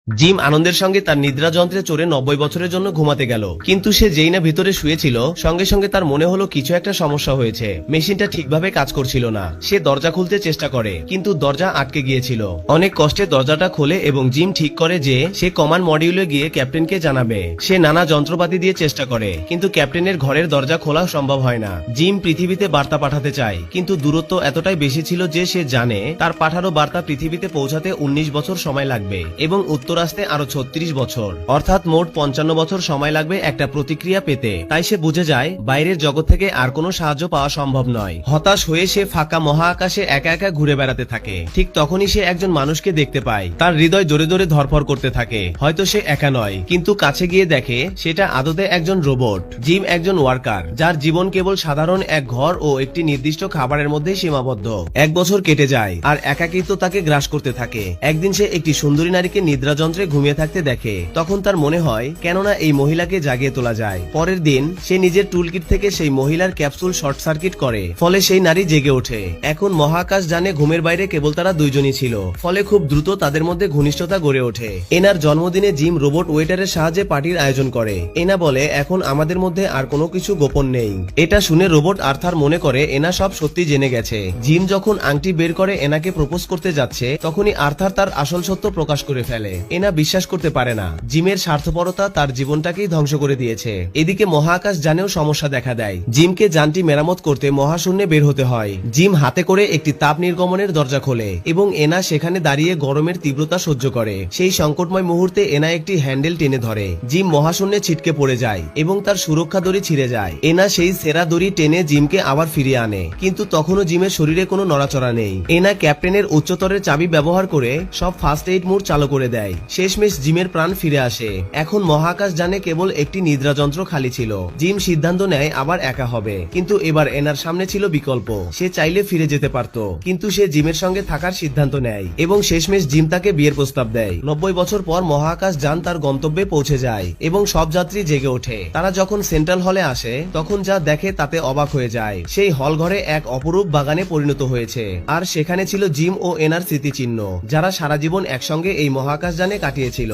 Gym আনন্দের সঙ্গে তার নিদ্রা যন্ত্রে চড়ে 90 বছরের জন্য ঘুমাতে গেল, কিন্তু সে যেই না ভিতরে শুয়েছিল সঙ্গে সঙ্গে তার মনে হলো কিছু একটা সমস্যা হয়েছে। মেশিনটা ঠিকভাবে কাজ করছিল না। সে দরজা খুলতে চেষ্টা করে, কিন্তু দরজা আটকে গিয়েছিল। অনেক কষ্টে দরজাটা খোলে এবং জিম ঠিক করে যে সে কমান্ড মডিউলে গিয়ে ক্যাপ্টেনকে জানাবে। সে নানা যন্ত্রপাতি দিয়ে চেষ্টা করে, কিন্তু ক্যাপ্টেনের ঘরের দরজা খোলা সম্ভব হয় না। জিম পৃথিবীতে বার্তা পাঠাতে চায়, কিন্তু দূরত্ব এতটাই বেশি ছিল যে সে জানে তার পাঠানো বার্তা পৃথিবীতে পৌঁছাতে 19 বছর সময় লাগবে এবং উত্তর আসতে আরো 36 বছর, অর্থাৎ মোট 55 বছর সময় লাগবে একটা প্রতিক্রিয়া পেতে। তাই সে বুঝে যায় বাইরের জগৎ থেকে আর কোনো সাহায্য পাওয়া সম্ভব নয়। হতাশ হয়ে সে ফাঁকা মহাকাশে একা একা ঘুরে বেড়াতে থাকে। ঠিক তখনই সে একজন মানুষকে দেখতে পায়। তার হৃদয় জোরে জোরে ধরফর করতে থাকে। হয়তো সে একা নয়, কিন্তু কাছে গিয়ে দেখে সেটা আদতে একজন রোবট। জিম একজন ওয়ার্কার, যার জীবন কেবল সাধারণ এক ঘর ও একটি নির্দিষ্ট খাবারের মধ্যে সীমাবদ্ধ। 1 বছর কেটে যায় আর একাকিত্ব তাকে গ্রাস করতে থাকে। একদিন সে একটি সুন্দরী নারীকে নিদ্রা যন্ত্রে ঘুমিয়ে থাকতে দেখে। তখন তার মনে হয় কেননা এই মহিলাকে জাগিয়ে তোলা যায়। পরের দিন সে নিজের টুলকিট থেকে সেই মহিলার ক্যাপসুল শর্ট সার্কিট করে, ফলে সেই নারী জেগে ওঠে। এখন মহাকাশ জানে ঘুমের বাইরে কেবল তারা দুইজনই ছিল, ফলে খুব দ্রুত তাদের মধ্যে ঘনিষ্ঠতা গড়ে ওঠে। এনার জন্মদিনে জিম রোবট ওয়েটারের সাহায্যে পার্টির আয়োজন করে। এনা বলে এখন আমাদের মধ্যে আর কোনো কিছু গোপন নেই। এটা শুনে রোবট আর্থার মনে করে এনা সব সত্যি জেনে গেছে। জিম যখন আংটি বের করে এনাকে প্রপোজ করতে যাচ্ছে, তখনই আর্থার তার আসল সত্য প্রকাশ করে ফেলে। এনা বিশ্বাস করতে পারে না। জিমের স্বার্থপরতা তার জীবনটাকেই ধ্বংস করে দিয়েছে। এদিকে মহাকাশ জানেও সমস্যা দেখা দেয়। জিমকে যানটি মেরামত করতে মহাশূন্যে বের হতে হয়। জিম হাতে করে একটি তাপ নির্গমনের দরজা খোলে এবং এনা সেখানে দাঁড়িয়ে গরমের তীব্রতা সহ্য করে। সেই সংকটময় মুহূর্তে এনা একটি হ্যান্ডেল টেনে ধরে। জিম মহাশূন্যে ছিটকে পড়ে যায় এবং তার সুরক্ষা দড়ি ছিঁড়ে যায়। এনা সেই সেরা দড়ি টেনে জিমকে আবার ফিরিয়ে আনে, কিন্তু তখনও জিমের শরীরে কোনো নড়াচড়া নেই। এনা ক্যাপ্টেনের উচ্চতরের চাবি ব্যবহার করে সব ফার্স্ট এইড মোড চালু করে দেয়। শেষমেশ জিমের প্রাণ ফিরে আসে। এখন মহাকাশ জানে কেবল একটি নিদ্রা যন্ত্র খালি ছিল। জিম সিদ্ধান্ত নেয় আবার একা হবে, কিন্তু এবার এনার সামনে ছিল বিকল্প। সে চাইলে ফিরে যেতে পারত, কিন্তু সে জিমের সঙ্গে থাকার সিদ্ধান্ত নেয় এবং শেষমেশ জিম তাকে বিয়ের প্রস্তাব দেয়। 90 বছর পর মহাকাশ যান তার গন্তব্যে পৌঁছে যায় এবং সব যাত্রী জেগে ওঠে। তারা যখন সেন্ট্রাল হলে আসে, তখন যা দেখে তাতে অবাক হয়ে যায়। সেই হল ঘরে এক অপরূপ বাগানে পরিণত হয়েছে, আর সেখানে ছিল জিম ও এনার স্মৃতিচিহ্ন, যারা সারা জীবন একসঙ্গে এই মহাকাশ যানে কাটিয়েছিল।